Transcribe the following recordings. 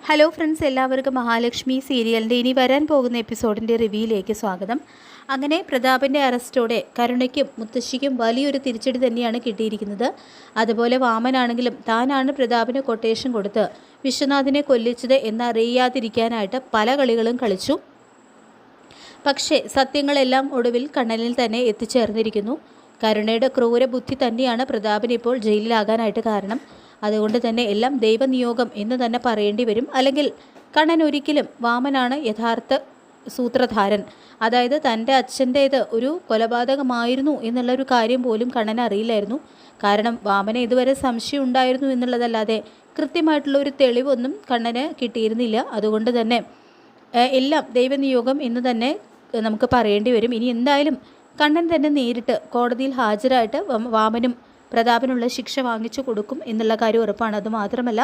Hello friends, എല്ലാവർക്കും മഹാലക്ഷ്മി സീരിയലിൻ്റെ ഇനി വരാൻ പോകുന്ന എപ്പിസോഡിൻ്റെ റിവ്യൂയിലേക്ക് സ്വാഗതം. അങ്ങനെ പ്രതാപൻ്റെ അറസ്റ്റോടെ കരുണയ്ക്കും മുത്തശ്ശിക്കും വലിയൊരു തിരിച്ചടി തന്നെയാണ് കിട്ടിയിരിക്കുന്നത്. അതുപോലെ വാമനാണെങ്കിലും താനാണ് പ്രതാപിന് കൊട്ടേഷൻ കൊടുത്ത് വിശ്വനാഥിനെ കൊല്ലിച്ചത് എന്നറിയാതിരിക്കാനായിട്ട് പല കളികളും കളിച്ചു. പക്ഷേ സത്യങ്ങളെല്ലാം ഒടുവിൽ കണ്ണനിൽ തന്നെ എത്തിച്ചേർന്നിരിക്കുന്നു. കരുണയുടെ ക്രൂര ബുദ്ധി തന്നെയാണ് പ്രതാപിന് ഇപ്പോൾ ജയിലിലാകാനായിട്ട് കാരണം. അതുകൊണ്ട് തന്നെ എല്ലാം ദൈവനിയോഗം എന്ന് തന്നെ പറയേണ്ടി വരും. അല്ലെങ്കിൽ കണ്ണൻ ഒരിക്കലും വാമനാണ് യഥാർത്ഥ സൂത്രധാരൻ, അതായത് തൻ്റെ അച്ഛൻ്റേത് ഒരു കൊലപാതകമായിരുന്നു എന്നുള്ളൊരു കാര്യം പോലും കണ്ണൻ അറിയില്ലായിരുന്നു. കാരണം വാമന ഇതുവരെ സംശയം ഉണ്ടായിരുന്നു എന്നുള്ളതല്ലാതെ കൃത്യമായിട്ടുള്ള ഒരു തെളിവൊന്നും കണ്ണന് കിട്ടിയിരുന്നില്ല. അതുകൊണ്ട് തന്നെ എല്ലാം ദൈവനിയോഗം എന്ന് തന്നെ നമുക്ക് പറയേണ്ടി വരും. ഇനി എന്തായാലും കണ്ണൻ തന്നെ നേരിട്ട് കോടതിയിൽ ഹാജരായിട്ട് വാമനും പ്രതാപനുള്ള ശിക്ഷ വാങ്ങിച്ചു കൊടുക്കും എന്നുള്ള കാര്യം ഉറപ്പാണ്. അതുമാത്രമല്ല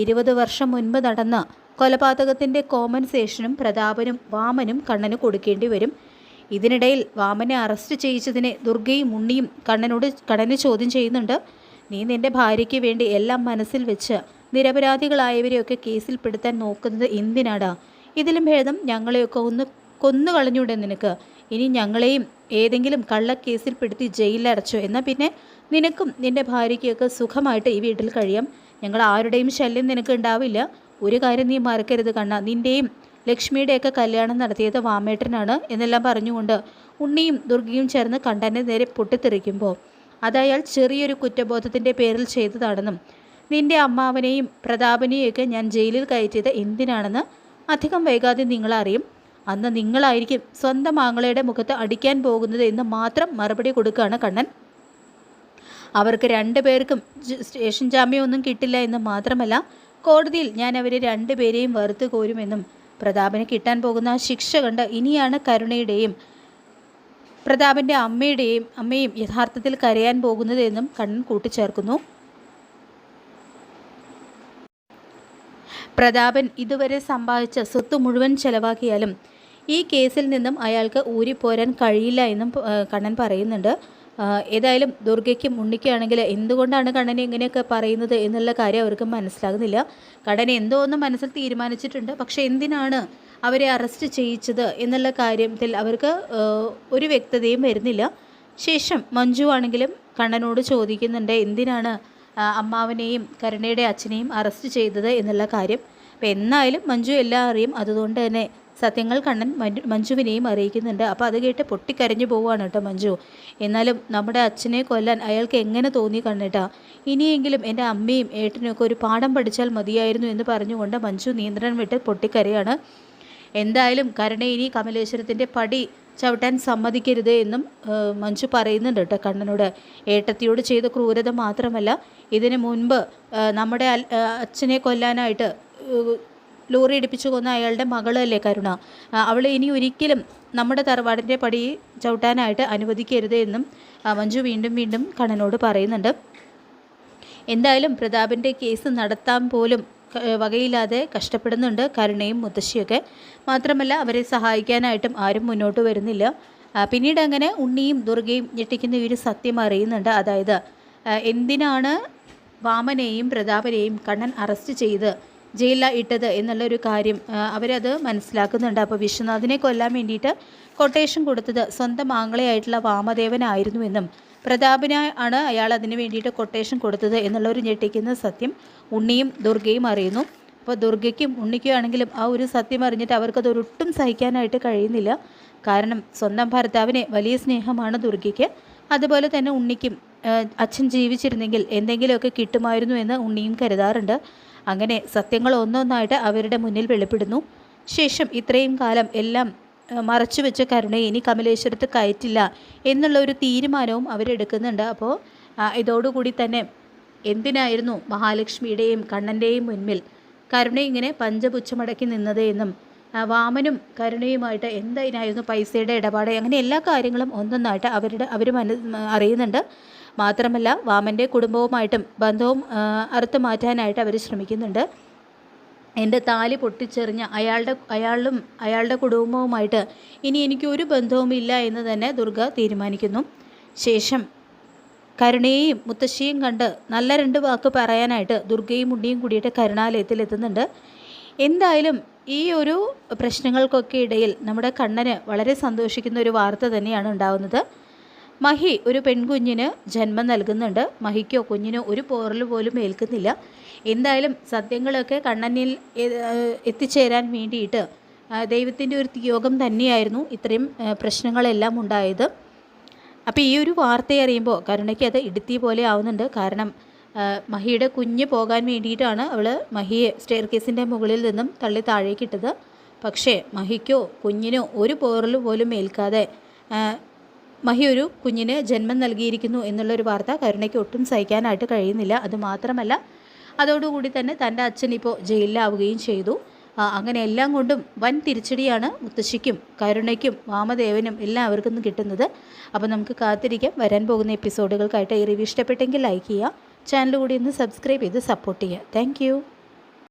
20 വർഷം മുൻപ് നടന്ന കൊലപാതകത്തിൻ്റെ കോമ്പൻസേഷനും പ്രതാപനും വാമനും കണ്ണന് കൊടുക്കേണ്ടി വരും. ഇതിനിടയിൽ വാമനെ അറസ്റ്റ് ചെയ്യിച്ചതിനെ ദുർഗയും ഉണ്ണിയും കണ്ണന് ചോദ്യം ചെയ്യുന്നുണ്ട്. നീ നിൻ്റെ ഭാര്യയ്ക്ക് വേണ്ടി എല്ലാം മനസ്സിൽ വെച്ച് നിരപരാധികളായവരെയൊക്കെ കേസിൽ പെടുത്താൻ നോക്കുന്നത് എന്തിനാടാ? ഇതിലും ഭേദം ഞങ്ങളെയൊക്കെ ഒന്ന് കൊന്നു കളഞ്ഞൂടെ നിനക്ക്? ഇനി ഞങ്ങളെയും ഏതെങ്കിലും കള്ളക്കേസിൽ പെടുത്തി ജയിലിലടച്ചോ? എന്നാൽ പിന്നെ നിനക്കും നിൻ്റെ ഭാര്യയ്ക്കൊക്കെ സുഖമായിട്ട് ഈ വീട്ടിൽ കഴിയാം. ഞങ്ങൾ ആരുടെയും ശല്യം നിനക്ക് ഉണ്ടാവില്ല. ഒരു കാര്യം നീ മറക്കരുത് കണ്ണ, നിൻ്റെയും ലക്ഷ്മിയുടെയൊക്കെ കല്യാണം നടത്തിയത് വാമേട്ടനാണ് എന്നെല്ലാം പറഞ്ഞുകൊണ്ട് ഉണ്ണിയും ദുർഗയും ചേർന്ന് കണ്ണനെ നേരെ പൊട്ടിത്തെറിക്കുമ്പോൾ അതയാൾ ചെറിയൊരു കുറ്റബോധത്തിൻ്റെ പേരിൽ ചെയ്തതാണെന്നും നിൻ്റെ അമ്മാവനെയും പ്രതാപനെയൊക്കെ ഞാൻ ജയിലിൽ കയറ്റിയത് എന്തിനാണെന്ന് അധികം വൈകാതെ നിങ്ങളറിയും. അന്ന് നിങ്ങളായിരിക്കും സ്വന്തം ആങ്ങളയുടെ മുഖത്ത് അടിക്കാൻ പോകുന്നത് എന്ന് മാത്രം മറുപടി കൊടുക്കുകയാണ് കണ്ണൻ. അവർക്ക് 2 പേർക്കും സ്റ്റേഷൻ ജാമ്യമൊന്നും കിട്ടില്ല എന്ന് മാത്രമല്ല, കോടതിയിൽ ഞാൻ അവരെ 2 പേരെയും വെറുത്ത് കോരുമെന്നും പ്രതാപന് കിട്ടാൻ പോകുന്ന ശിക്ഷ കണ്ട് ഇനിയാണ് കരുണയുടെയും പ്രതാപൻ്റെ അമ്മയും യഥാർത്ഥത്തിൽ കരയാൻ പോകുന്നത് എന്നും കണ്ണൻ കൂട്ടിച്ചേർക്കുന്നു. പ്രതാപൻ ഇതുവരെ സമ്പാദിച്ച സ്വത്ത് മുഴുവൻ ചെലവാക്കിയാലും ഈ കേസിൽ നിന്നും അയാൾക്ക് ഊരിപ്പോരാൻ കഴിയില്ല എന്നും കണ്ണൻ പറയുന്നുണ്ട്. ഏതായാലും ദുർഗയ്ക്കും ഉണ്ണിക്കാണെങ്കിൽ എന്തുകൊണ്ടാണ് കണ്ണനെ ഇങ്ങനെയൊക്കെ പറയുന്നത് എന്നുള്ള കാര്യം അവർക്ക് മനസ്സിലാകുന്നില്ല. കണ്ണൻ എന്തോ ഒന്ന് മനസ്സിൽ തീരുമാനിച്ചിട്ടുണ്ട്, പക്ഷേ എന്തിനാണ് അവരെ അറസ്റ്റ് ചെയ്യിച്ചത് എന്നുള്ള കാര്യത്തിൽ അവർക്ക് ഒരു വ്യക്തതയും വരുന്നില്ല. ശേഷം മഞ്ജു ആണെങ്കിലും കണ്ണനോട് ചോദിക്കുന്നുണ്ട് എന്തിനാണ് അമ്മാവനെയും കരുണയുടെ അച്ഛനെയും അറസ്റ്റ് ചെയ്തത് എന്നുള്ള കാര്യം. അപ്പോൾ എന്നായാലും മഞ്ജു എല്ലാം അറിയും. അതുകൊണ്ട് തന്നെ സത്യങ്ങൾ കണ്ണൻ മഞ്ജുവിനെയും അറിയിക്കുന്നുണ്ട്. അപ്പോൾ അത് കേട്ട് പൊട്ടിക്കരഞ്ഞു പോവുകയാണ് കേട്ടോ മഞ്ജു. എന്നാലും നമ്മുടെ അച്ഛനെ കൊല്ലാൻ അയാൾക്ക് എങ്ങനെ തോന്നി കണ്ണേട്ടാ? ഇനിയെങ്കിലും എൻ്റെ അമ്മയും ഏട്ടനുമൊക്കെ ഒരു പാഠം പഠിച്ചാൽ മതിയായിരുന്നു എന്ന് പറഞ്ഞുകൊണ്ട് മഞ്ജു നിയന്ത്രണം വിട്ട് പൊട്ടിക്കരയാണ്. എന്തായാലും കരുണ ഇനി കമലേശ്വരത്തിൻ്റെ പടി ചവിട്ടാൻ സമ്മതിക്കരുത് എന്നും മഞ്ജു പറയുന്നുണ്ട് കേട്ടോ കണ്ണനോട്. ഏട്ടത്തിയോട് ചെയ്ത ക്രൂരത മാത്രമല്ല, ഇതിനു മുൻപ് നമ്മുടെ അച്ഛനെ കൊല്ലാനായിട്ട് ലോറി ഇടിപ്പിച്ചു കൊന്ന അയാളുടെ മകളല്ലേ കരുണ, അവളെ ഇനി ഒരിക്കലും നമ്മുടെ തറവാടിൻ്റെ പടി ചവിട്ടാനായിട്ട് അനുവദിക്കരുത് എന്നും മഞ്ജു വീണ്ടും കണ്ണനോട് പറയുന്നുണ്ട്. എന്തായാലും പ്രതാപൻ്റെ കേസ് നടത്താൻ പോലും വകയില്ലാതെ കഷ്ടപ്പെടുന്നുണ്ട് കരുണയും മുത്തശ്ശിയൊക്കെ. മാത്രമല്ല അവരെ സഹായിക്കാനായിട്ടും ആരും മുന്നോട്ട് വരുന്നില്ല. പിന്നീട് അങ്ങനെ ഉണ്ണിയും ദുർഗയും ഞെട്ടിക്കുന്ന ഈ ഒരു സത്യം അറിയുന്നുണ്ട്. അതായത് എന്തിനാണ് വാമനെയും പ്രതാപനെയും കണ്ണൻ അറസ്റ്റ് ചെയ്ത് ജയിലിൽ ഇട്ടത് എന്നുള്ളൊരു കാര്യം അവരത് മനസ്സിലാക്കുന്നുണ്ട്. അപ്പോൾ വിശ്വനാഥിനെ കൊല്ലാൻ വേണ്ടിയിട്ട് കൊട്ടേഷൻ കൊടുത്തത് സ്വന്തം ആങ്ങളെയായിട്ടുള്ള വാമദേവനായിരുന്നുവെന്നും പ്രതാപനാണ് അയാൾ അതിന് വേണ്ടിയിട്ട് കൊട്ടേഷൻ കൊടുത്തത് എന്നുള്ളൊരു ഞെട്ടിക്കുന്ന സത്യം ഉണ്ണിയും ദുർഗയും അറിയുന്നു. അപ്പോൾ ദുർഗയ്ക്കും ഉണ്ണിക്കും ആണെങ്കിലും ആ ഒരു സത്യം അറിഞ്ഞിട്ട് അവർക്കതൊരൊട്ടും സഹിക്കാനായിട്ട് കഴിയുന്നില്ല. കാരണം സ്വന്തം ഭർത്താവിനെ വലിയ സ്നേഹമാണ് ദുർഗയ്ക്ക്. അതുപോലെ തന്നെ ഉണ്ണിക്കും അച്ഛൻ ജീവിച്ചിരുന്നെങ്കിൽ എന്തെങ്കിലുമൊക്കെ കിട്ടുമായിരുന്നു എന്ന് ഉണ്ണിയും കരുതാറുണ്ട്. അങ്ങനെ സത്യങ്ങൾ ഒന്നൊന്നായിട്ട് അവരുടെ മുന്നിൽ വെളിപ്പെടുന്നു. ശേഷം ഇത്രയും കാലം എല്ലാം മറച്ചു വെച്ച കരുണയെ ഇനി കമലേശ്വരത്ത് കയറ്റില്ല എന്നുള്ള ഒരു തീരുമാനവും അവരെടുക്കുന്നുണ്ട്. അപ്പോൾ ഇതോടുകൂടി തന്നെ എന്തിനായിരുന്നു മഹാലക്ഷ്മിയുടെയും കണ്ണൻ്റെയും മുൻപിൽ കരുണ ഇങ്ങനെ പഞ്ചപുച്ഛമടക്കി നിന്നത് എന്നും വാമനും കരുണയുമായിട്ട് എന്തായിരുന്നു പൈസയുടെ ഇടപാട്, അങ്ങനെ എല്ലാ കാര്യങ്ങളും ഒന്നൊന്നായിട്ട് അവർ അറിയുന്നുണ്ട്. മാത്രമല്ല വാമൻ്റെ കുടുംബവുമായിട്ടും ബന്ധവും അറുത്ത് മാറ്റാനായിട്ട് അവർ ശ്രമിക്കുന്നുണ്ട്. എൻ്റെ താലി പൊട്ടിച്ചെറിഞ്ഞ അയാളുടെ കുടുംബവുമായിട്ട് ഇനി എനിക്ക് ഒരു ബന്ധവുമില്ല എന്ന് തന്നെ ദുർഗ തീരുമാനിക്കുന്നു. ശേഷം കരുണയെയും മുത്തശ്ശിയും കണ്ട് നല്ല 2 വാക്ക് പറയാനായിട്ട് ദുർഗയും ഉണ്ണിയും കൂടിയിട്ട് കരുണാലയത്തിൽ എത്തുന്നുണ്ട്. എന്തായാലും ഈ ഒരു പ്രശ്നങ്ങൾക്കൊക്കെ ഇടയിൽ നമ്മുടെ കണ്ണന് വളരെ സന്തോഷിക്കുന്ന ഒരു വാർത്ത തന്നെയാണ് ഉണ്ടാകുന്നത്. മഹി ഒരു പെൺകുഞ്ഞിന് ജന്മം നൽകുന്നുണ്ട്. മഹിക്കോ കുഞ്ഞിനോ ഒരു പോറൽ പോലും ഏൽക്കുന്നില്ല. എന്തായാലും സത്യങ്ങളൊക്കെ കണ്ണനിൽ എത്തിച്ചേരാൻ വേണ്ടിയിട്ട് ദൈവത്തിൻ്റെ ഒരു യോഗം തന്നെയായിരുന്നു ഇത്രയും പ്രശ്നങ്ങളെല്ലാം ഉണ്ടായത്. അപ്പോൾ ഈ ഒരു വാർത്തയെ അറിയുമ്പോൾ കരുണയ്ക്ക് അത് ഇടുത്തി പോലെ ആവുന്നുണ്ട്. കാരണം മഹിയുടെ കുഞ്ഞ് പോകാൻ വേണ്ടിയിട്ടാണ് അവൾ മഹിയെ സ്റ്റെയർ കേസിൻ്റെ മുകളിൽ നിന്നും തള്ളി താഴേക്കിട്ടത്. പക്ഷേ മഹിക്കോ കുഞ്ഞിനോ ഒരു പോറൽ പോലും ഏൽക്കാതെ മഹി ഒരു കുഞ്ഞിന് ജന്മം നൽകിയിരിക്കുന്നു എന്നുള്ളൊരു വാർത്ത കരുണയ്ക്ക് ഒട്ടും സഹിക്കാനായിട്ട് കഴിയുന്നില്ല. അതുമാത്രമല്ല അതോടുകൂടി തന്നെ തൻ്റെ അച്ഛൻ ഇപ്പോൾ ജയിലിലാവുകയും ചെയ്തു. അങ്ങനെ എല്ലാം കൊണ്ടും വൻ തിരിച്ചടിയാണ് മുത്തശ്ശിക്കും കരുണയ്ക്കും വാമദേവനും എല്ലാവർക്കും കിട്ടുന്നത്. അപ്പോൾ നമുക്ക് കാത്തിരിക്കാം വരാൻ പോകുന്ന എപ്പിസോഡുകൾക്കായിട്ട്. ഈ റിവ്യൂ ഇഷ്ടപ്പെട്ടെങ്കിൽ ലൈക്ക് ചെയ്യുക, ചാനൽ കൂടി ഒന്ന് സബ്സ്ക്രൈബ് ചെയ്ത് സപ്പോർട്ട് ചെയ്യുക. താങ്ക്